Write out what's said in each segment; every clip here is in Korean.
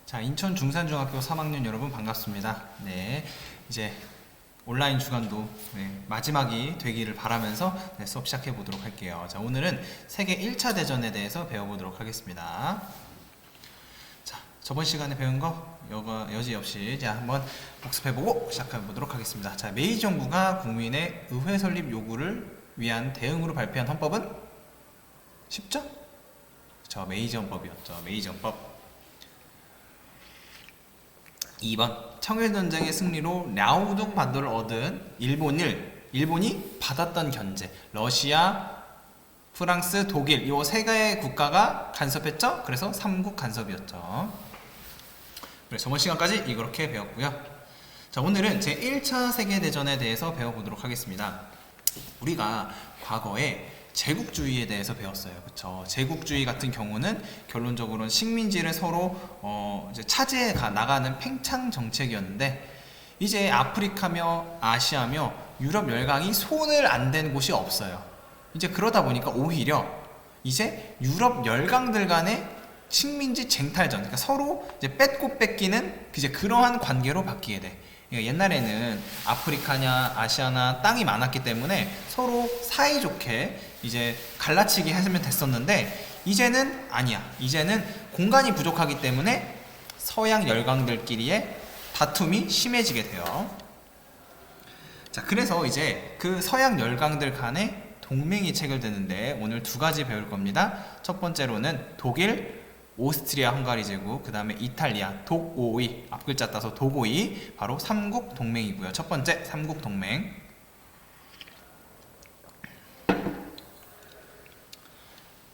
자, 인천 중산중학교 3학년 여러분 반갑습니다. 네, 이제 온라인 주간도 마지막이 되기를 바라면서 수업 시작해 보도록 할게요. 자, 오늘은 세계 1차 대전에 대해서 배워보도록 하겠습니다. 자, 저번 시간에 배운 거 여지없이 이제 한번 복습해보고 시작해 보도록 하겠습니다. 자, 메이지 정부가 국민의 의회 설립 요구를 위한 대응으로 발표한 헌법은 쉽죠? 저 메이지 헌법이었죠. 메이지 헌법. 2번 청일전쟁의 승리로 랴오둥 반도를 얻은 일본이 받았던 견제 러시아, 프랑스, 독일 이 세 개의 국가가 간섭했죠. 그래서 3국 간섭이었죠. 그래서 저번 시간까지 이렇게 배웠고요. 자, 오늘은 제1차 세계대전에 대해서 배워보도록 하겠습니다. 우리가 과거에 제국주의에 대해서 배웠어요. 그쵸? 제국주의 같은 경우는 결론적으로는 식민지를 서로 이제 차지해 나가는 팽창 정책이었는데, 이제 아프리카며 아시아며 유럽 열강이 손을 안 댄 곳이 없어요. 이제 그러다 보니까 오히려 이제 유럽 열강들 간의 식민지 쟁탈전, 그러니까 서로 이제 뺏고 뺏기는 이제 그러한 관계로 바뀌게 돼. 그러니까 옛날에는 아프리카냐 아시아나 땅이 많았기 때문에 서로 사이좋게 이제 갈라치기 하시면 됐었는데, 이제는 아니야. 이제는 공간이 부족하기 때문에 서양 열강들끼리의 다툼이 심해지게 돼요. 자, 그래서 이제 그 서양 열강들 간에 동맹이 체결되는데 오늘 두 가지 배울 겁니다. 첫 번째로는 독일, 오스트리아 헝가리 제국, 그 다음에 이탈리아, 독오이, 앞글자 따서 독오이, 바로 삼국 동맹이고요. 첫 번째 삼국 동맹.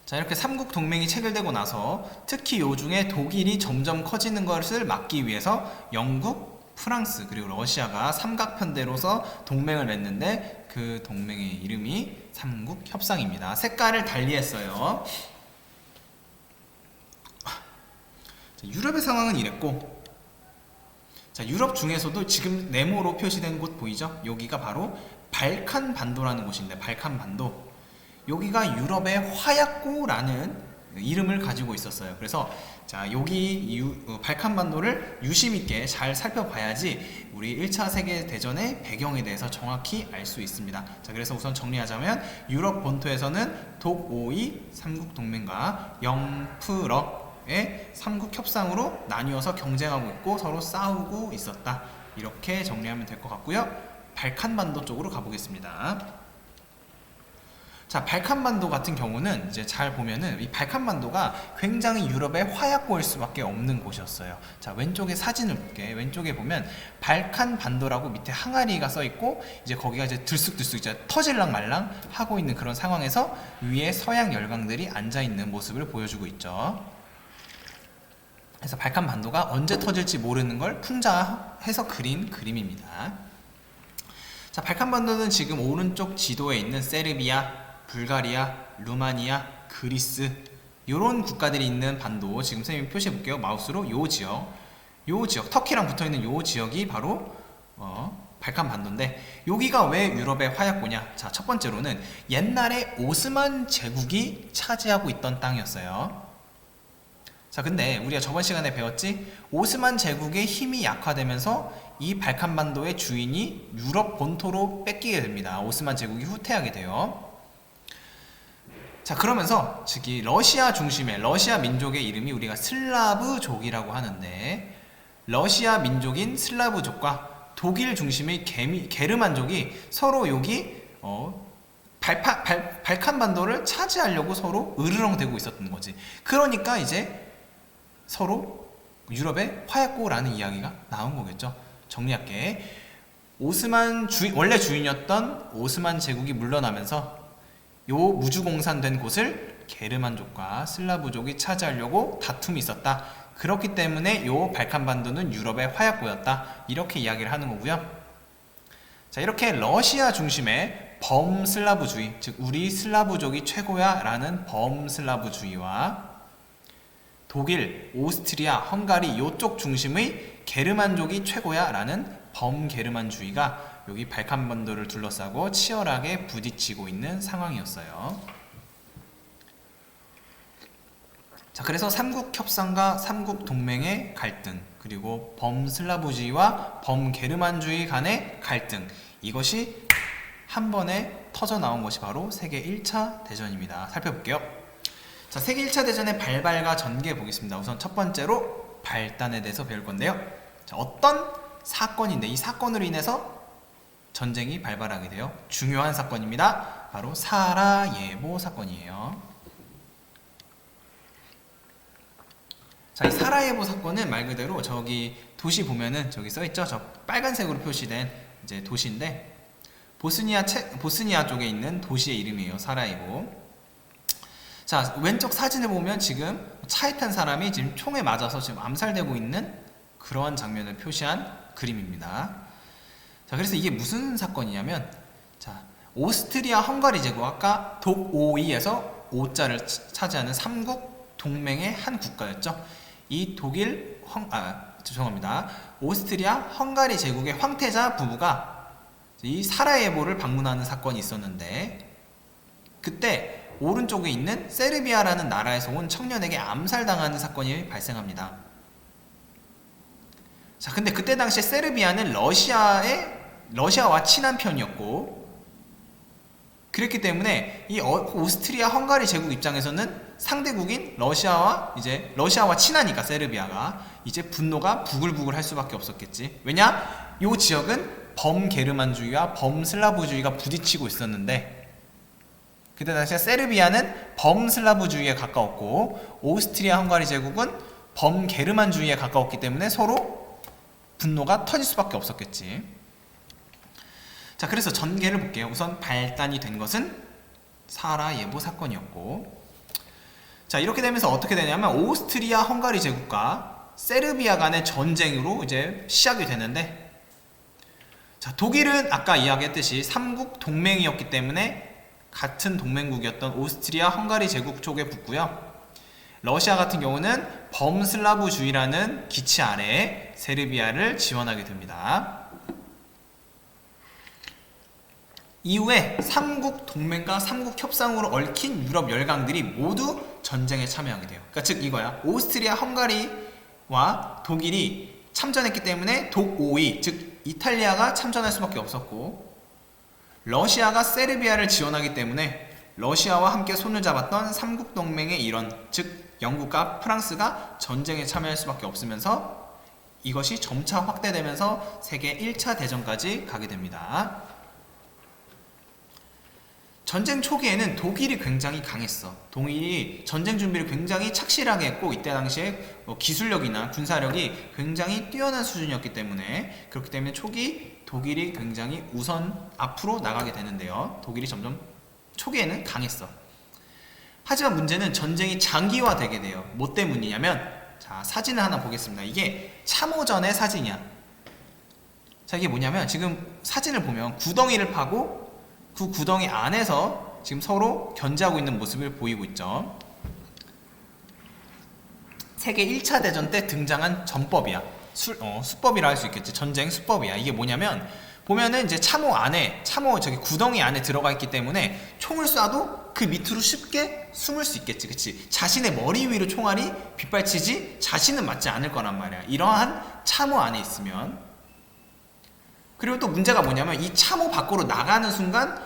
자, 이렇게 삼국 동맹이 체결되고 나서 특히 요 중에 독일이 점점 커지는 것을 막기 위해서 영국, 프랑스, 그리고 러시아가 삼각편대로서 동맹을 맺는데 그 동맹의 이름이 삼국협상입니다. 색깔을 달리했어요. 유럽의 상황은 이랬고, 자, 유럽 중에서도 지금 네모로 표시된 곳 보이죠? 여기가 바로 발칸 반도라는 곳인데, 발칸 반도. 여기가 유럽의 화약고라는 이름을 가지고 있었어요. 그래서 자, 여기 발칸 반도를 유심 있게 잘 살펴봐야지 우리 1차 세계 대전의 배경에 대해서 정확히 알 수 있습니다. 자, 그래서 우선 정리하자면 유럽 본토에서는 독오이 삼국 동맹과 영프러의 삼국 협상으로 나뉘어서 경쟁하고 있고 서로 싸우고 있었다. 이렇게 정리하면 될 것 같고요. 발칸 반도 쪽으로 가보겠습니다. 자, 발칸반도 같은 경우는 이제 잘 보면은 이 발칸반도가 굉장히 유럽의 화약고일 수밖에 없는 곳이었어요. 자, 왼쪽에 사진을 볼게. 왼쪽에 보면 발칸반도라고 밑에 항아리가 써 있고, 이제 거기가 이제 들쑥들쑥 이제 터질랑 말랑 하고 있는 그런 상황에서 위에 서양 열강들이 앉아 있는 모습을 보여주고 있죠. 그래서 발칸반도가 언제 터질지 모르는 걸 풍자해서 그린 그림입니다. 자, 발칸반도는 지금 오른쪽 지도에 있는 세르비아, 불가리아, 루마니아, 그리스 이런 국가들이 있는 반도, 지금 선생님이 표시해 볼게요. 마우스로 요 지역, 터키랑 붙어있는 요 지역이 바로 발칸 반도인데, 여기가 왜 유럽의 화약고냐? 자, 첫 번째로는 옛날에 오스만 제국이 차지하고 있던 땅이었어요. 자, 근데 우리가 저번 시간에 배웠지? 오스만 제국의 힘이 약화되면서 이 발칸 반도의 주인이 유럽 본토로 뺏기게 됩니다. 오스만 제국이 후퇴하게 돼요. 자, 그러면서 즉이 러시아 중심의 러시아 민족의 이름이 우리가 슬라브족이라고 하는데, 러시아 민족인 슬라브족과 독일 중심의 게르만족이 서로 여기 발칸 반도를 차지하려고 서로 으르렁대고 있었던 거지. 그러니까 이제 서로 유럽의 화약고라는 이야기가 나온 거겠죠. 정리할게. 원래 주인이었던 오스만 제국이 물러나면서 요 무주공산된 곳을 게르만족과 슬라브족이 차지하려고 다툼이 있었다. 그렇기 때문에 요 발칸반도는 유럽의 화약고였다. 이렇게 이야기를 하는 거고요. 자, 이렇게 러시아 중심의 범슬라브주의, 즉 우리 슬라브족이 최고야 라는 범슬라브주의와 독일, 오스트리아, 헝가리 요쪽 중심의 게르만족이 최고야 라는 범게르만주의가 여기 발칸반도를 둘러싸고 치열하게 부딪히고 있는 상황이었어요. 자, 그래서 삼국 협상과 삼국 동맹의 갈등, 그리고 범슬라브주의와 범게르만주의 간의 갈등, 이것이 한 번에 터져 나온 것이 바로 세계 1차 대전입니다. 살펴볼게요. 자, 세계 1차 대전의 발발과 전개 보겠습니다. 우선 첫 번째로 발단에 대해서 배울 건데요. 자, 어떤 사건인데 이 사건으로 인해서 전쟁이 발발하게 돼요. 중요한 사건입니다. 바로 사라예보 사건이에요. 자, 이 사라예보 사건은 말 그대로 저기 도시 보면은 저기 써있죠? 저 빨간색으로 표시된 이제 도시인데 보스니아 쪽에 있는 도시의 이름이에요. 사라예보. 자, 왼쪽 사진을 보면 지금 차에 탄 사람이 지금 총에 맞아서 지금 암살되고 있는 그러한 장면을 표시한 그림입니다. 자, 그래서 이게 무슨 사건이냐면, 자, 오스트리아 헝가리 제국, 아까 독5에서 5자를 차지하는 삼국 동맹의 한 국가였죠. 이 죄송합니다. 오스트리아 헝가리 제국의 황태자 부부가 이 사라예보를 방문하는 사건이 있었는데, 그때 오른쪽에 있는 세르비아라는 나라에서 온 청년에게 암살당하는 사건이 발생합니다. 자, 근데 그때 당시에 세르비아는 러시아와 친한 편이었고, 그랬기 때문에 이 오스트리아 헝가리 제국 입장에서는 상대국인 러시아와 친하니까 세르비아가 이제 분노가 부글부글 할 수밖에 없었겠지. 왜냐? 이 지역은 범게르만주의와 범슬라브주의가 부딪히고 있었는데, 그때 당시에 세르비아는 범슬라브주의에 가까웠고 오스트리아 헝가리 제국은 범게르만주의에 가까웠기 때문에 서로 분노가 터질 수밖에 없었겠지. 자, 그래서 전개를 볼게요. 우선 발단이 된 것은 사라예보 사건이었고, 자, 이렇게 되면서 어떻게 되냐면 오스트리아 헝가리 제국과 세르비아 간의 전쟁으로 이제 시작이 되는데, 자, 독일은 아까 이야기했듯이 삼국 동맹이었기 때문에 같은 동맹국이었던 오스트리아 헝가리 제국 쪽에 붙고요. 러시아 같은 경우는 범슬라브주의라는 기치 아래에 세르비아를 지원하게 됩니다. 이후에 삼국 동맹과 삼국 협상으로 얽힌 유럽 열강들이 모두 전쟁에 참여하게 돼요. 그러니까 즉 이거야. 오스트리아 헝가리와 독일이 참전했기 때문에 독5, 즉 이탈리아가 참전할 수밖에 없었고, 러시아가 세르비아를 지원하기 때문에 러시아와 함께 손을 잡았던 삼국 동맹의 일원, 즉 영국과 프랑스가 전쟁에 참여할 수밖에 없으면서 이것이 점차 확대되면서 세계 1차 대전까지 가게 됩니다. 전쟁 초기에는 독일이 굉장히 강했어. 독일이 전쟁 준비를 굉장히 착실하게 했고, 이때 당시에 기술력이나 군사력이 굉장히 뛰어난 수준이었기 때문에, 그렇기 때문에 초기 독일이 굉장히 우선 앞으로 나가게 되는데요. 독일이 점점 초기에는 강했어. 하지만 문제는 전쟁이 장기화되게 돼요. 뭐 때문이냐면, 자, 사진을 하나 보겠습니다. 이게 참호전의 사진이야. 자, 이게 뭐냐면 지금 사진을 보면 구덩이를 파고 그 구덩이 안에서 지금 서로 견제하고 있는 모습을 보이고 있죠. 세계 1차 대전 때 등장한 전법이야. 수법이라 할 수 있겠지. 전쟁 수법이야. 이게 뭐냐면 보면은 이제 저기 구덩이 안에 들어가 있기 때문에 총을 쏴도 그 밑으로 쉽게 숨을 수 있겠지. 그치? 자신의 머리 위로 총알이 빗발치지 자신은 맞지 않을 거란 말이야. 이러한 참호 안에 있으면. 그리고 또 문제가 뭐냐면 이 참호 밖으로 나가는 순간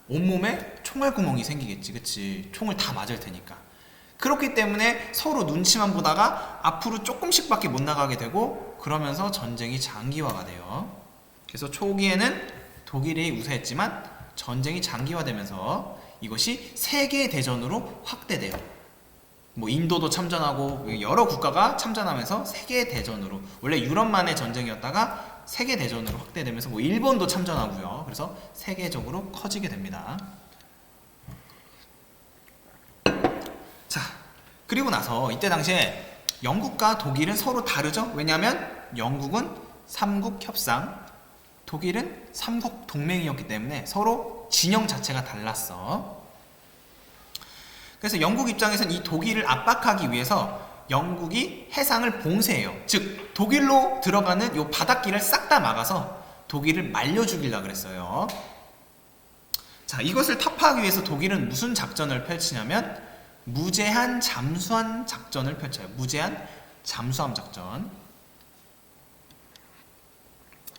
온몸에 총알 구멍이 생기겠지. 그치? 총을 다 맞을 테니까. 그렇기 때문에 서로 눈치만 보다가 앞으로 조금씩밖에 못 나가게 되고, 그러면서 전쟁이 장기화가 돼요. 그래서 초기에는 독일이 우세했지만 전쟁이 장기화되면서 이것이 세계대전으로 확대돼요. 뭐 인도도 참전하고 여러 국가가 참전하면서 세계대전으로, 원래 유럽만의 전쟁이었다가 세계대전으로 확대되면서 뭐 일본도 참전하고요. 그래서 세계적으로 커지게 됩니다. 자, 그리고 나서 이때 당시에 영국과 독일은 서로 다르죠. 왜냐하면 영국은 삼국협상, 독일은 삼국동맹이었기 때문에 서로 진영 자체가 달랐어. 그래서 영국 입장에서는 이 독일을 압박하기 위해서 영국이 해상을 봉쇄해요. 즉 독일로 들어가는 요 바닷길을 싹 다 막아서 독일을 말려 죽이려고 그랬어요. 자, 이것을 타파하기 위해서 독일은 무슨 작전을 펼치냐면 무제한 잠수함 작전을 펼쳐요. 무제한 잠수함 작전.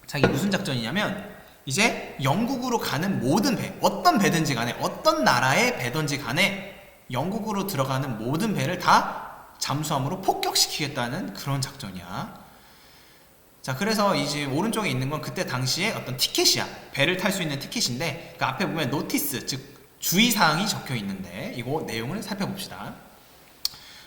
자, 이게 무슨 작전이냐면 이제 영국으로 가는 모든 배, 어떤 배든지 간에, 어떤 나라의 배든지 간에 영국으로 들어가는 모든 배를 다 잠수함으로 폭격시키겠다는 그런 작전이야. 자, 그래서 이제 오른쪽에 있는 건 그때 당시에 어떤 티켓이야. 배를 탈 수 있는 티켓인데 그 앞에 보면 노티스, 즉 주의사항이 적혀 있는데 이거 내용을 살펴봅시다.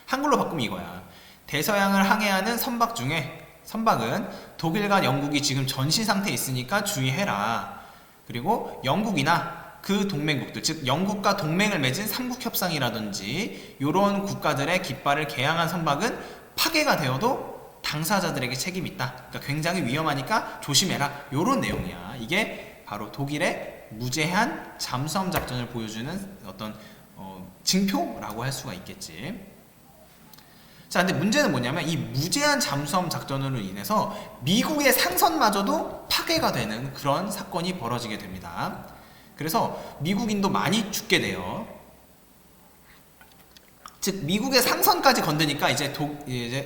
한글로 바꾸면 이거야. 대서양을 항해하는 선박 중에, 선박은 독일과 영국이 지금 전시 상태에 있으니까 주의해라. 그리고 영국이나 그 동맹국들, 즉 영국과 동맹을 맺은 삼국협상이라든지 이런 국가들의 깃발을 개항한 선박은 파괴가 되어도 당사자들에게 책임이 있다. 그러니까 굉장히 위험하니까 조심해라. 이런 내용이야. 이게 바로 독일의 무제한 잠수함 작전을 보여주는 어떤 징표라고 할 수가 있겠지. 자, 근데 문제는 뭐냐면 이 무제한 잠수함 작전으로 인해서 미국의 상선마저도 파괴가 되는 그런 사건이 벌어지게 됩니다. 그래서 미국인도 많이 죽게 돼요. 즉 미국의 상선까지 건드니까 이제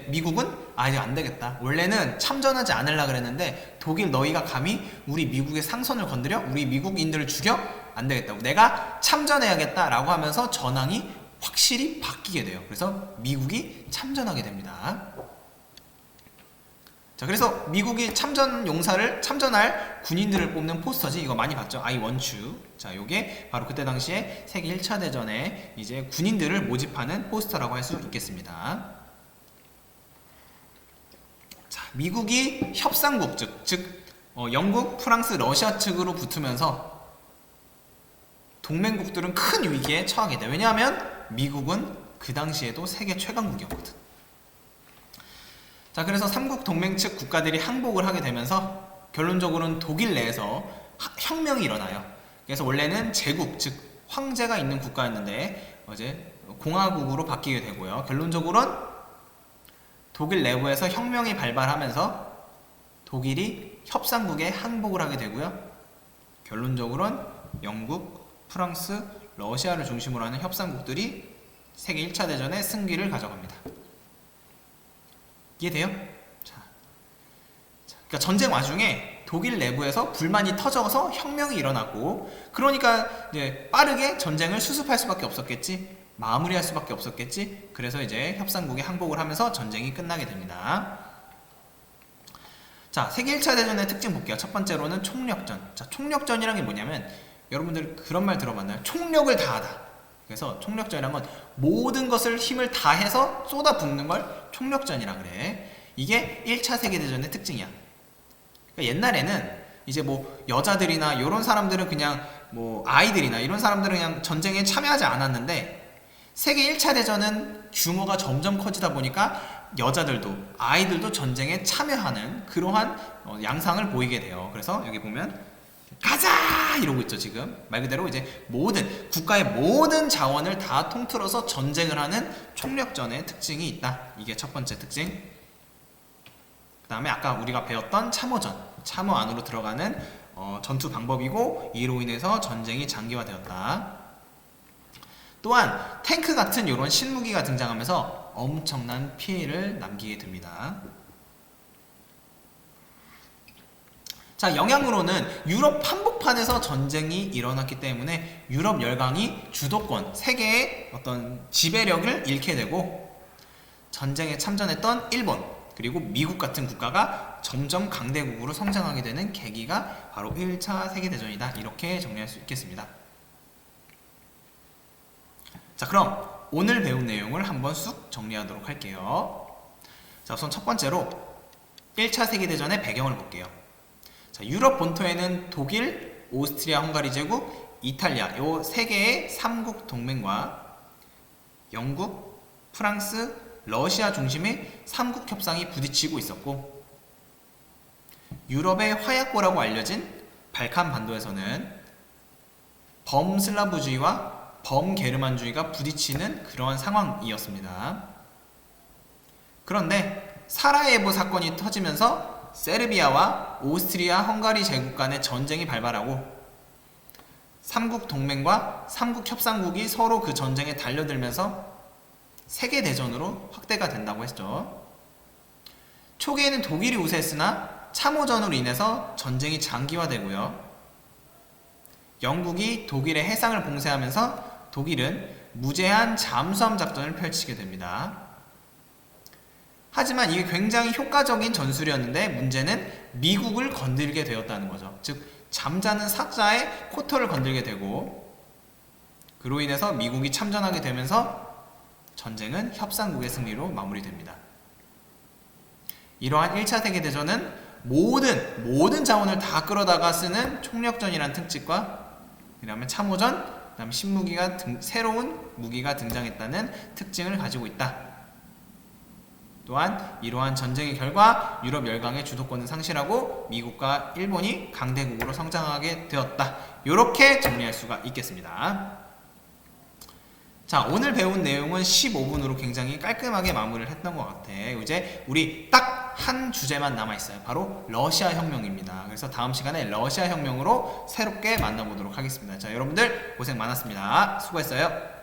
미국은 이제 안 되겠다. 원래는 참전하지 않으려고 그랬는데 독일 너희가 감히 우리 미국의 상선을 건드려? 우리 미국인들을 죽여? 안 되겠다. 내가 참전해야겠다라고 하면서 전황이 확실히 바뀌게 돼요. 그래서 미국이 참전하게 됩니다. 자, 그래서 미국이 참전할 군인들을 뽑는 포스터지. 이거 많이 봤죠? I want you. 자, 요게 바로 그때 당시에 세계 1차 대전에 이제 군인들을 모집하는 포스터라고 할 수 있겠습니다. 자, 미국이 협상국 즉 영국, 프랑스, 러시아 측으로 붙으면서 동맹국들은 큰 위기에 처하게 돼. 왜냐하면 미국은 그 당시에도 세계 최강국이었거든. 자, 그래서 삼국 동맹 측 국가들이 항복을 하게 되면서 결론적으로는 독일 내에서 혁명이 일어나요. 그래서 원래는 제국, 즉 황제가 있는 국가였는데 이제 공화국으로 바뀌게 되고요. 결론적으로는 독일 내부에서 혁명이 발발하면서 독일이 협상국에 항복을 하게 되고요. 결론적으로는 영국, 프랑스, 러시아를 중심으로 하는 협상국들이 세계 1차 대전의 승기를 가져갑니다. 이해돼요? 자, 그러니까 전쟁 와중에 독일 내부에서 불만이 터져서 혁명이 일어났고, 그러니까 이제 빠르게 전쟁을 수습할 수밖에 없었겠지, 마무리할 수밖에 없었겠지. 그래서 이제 협상국에 항복을 하면서 전쟁이 끝나게 됩니다. 자, 세계 1차 대전의 특징 볼게요. 첫 번째로는 총력전. 자, 총력전이란 게 뭐냐면 여러분들 그런 말 들어봤나요? 총력을 다하다. 그래서 총력전이란 건 모든 것을 힘을 다해서 쏟아붓는 걸 총력전이라 그래. 이게 1차 세계대전의 특징이야. 그러니까 옛날에는 이제 뭐 여자들이나 이런 사람들은 그냥 뭐 아이들이나 이런 사람들은 그냥 전쟁에 참여하지 않았는데, 세계 1차 대전은 규모가 점점 커지다 보니까 여자들도 아이들도 전쟁에 참여하는 그러한 양상을 보이게 돼요. 그래서 여기 보면 가자! 이러고 있죠. 지금 말 그대로 이제 모든 국가의 모든 자원을 다 통틀어서 전쟁을 하는 총력전의 특징이 있다. 이게 첫 번째 특징. 그 다음에 아까 우리가 배웠던 참호전, 참호 안으로 들어가는 전투 방법이고, 이로 인해서 전쟁이 장기화되었다. 또한 탱크 같은 이런 신무기가 등장하면서 엄청난 피해를 남기게 됩니다. 자, 영향으로는 유럽 한복판에서 전쟁이 일어났기 때문에 유럽 열강이 주도권, 세계의 어떤 지배력을 잃게 되고, 전쟁에 참전했던 일본 그리고 미국 같은 국가가 점점 강대국으로 성장하게 되는 계기가 바로 1차 세계대전이다. 이렇게 정리할 수 있겠습니다. 자, 그럼 오늘 배운 내용을 한번 쑥 정리하도록 할게요. 자, 우선 첫 번째로 1차 세계대전의 배경을 볼게요. 자, 유럽 본토에는 독일, 오스트리아 헝가리 제국, 이탈리아 요 세 개의 삼국 동맹과 영국, 프랑스, 러시아 중심의 삼국 협상이 부딪히고 있었고, 유럽의 화약고라고 알려진 발칸 반도에서는 범슬라브주의와 범게르만주의가 부딪히는 그러한 상황이었습니다. 그런데 사라예보 사건이 터지면서 세르비아와 오스트리아 헝가리 제국 간의 전쟁이 발발하고, 삼국 동맹과 삼국 협상국이 서로 그 전쟁에 달려들면서 세계 대전으로 확대가 된다고 했죠. 초기에는 독일이 우세했으나 참호전으로 인해서 전쟁이 장기화되고요. 영국이 독일의 해상을 봉쇄하면서 독일은 무제한 잠수함 작전을 펼치게 됩니다. 하지만 이게 굉장히 효과적인 전술이었는데 문제는 미국을 건들게 되었다는 거죠. 즉 잠자는 사자의 코털을 건들게 되고 그로 인해서 미국이 참전하게 되면서 전쟁은 협상국의 승리로 마무리됩니다. 이러한 1차 세계대전은 모든 자원을 다 끌어다가 쓰는 총력전이라는 특징과 그 다음에 참호전, 그 다음에 새로운 무기가 등장했다는 특징을 가지고 있다. 또한 이러한 전쟁의 결과 유럽 열강의 주도권을 상실하고 미국과 일본이 강대국으로 성장하게 되었다. 이렇게 정리할 수가 있겠습니다. 자, 오늘 배운 내용은 15분으로 굉장히 깔끔하게 마무리를 했던 것 같아. 이제 우리 딱 한 주제만 남아있어요. 바로 러시아 혁명입니다. 그래서 다음 시간에 러시아 혁명으로 새롭게 만나보도록 하겠습니다. 자, 여러분들 고생 많았습니다. 수고했어요.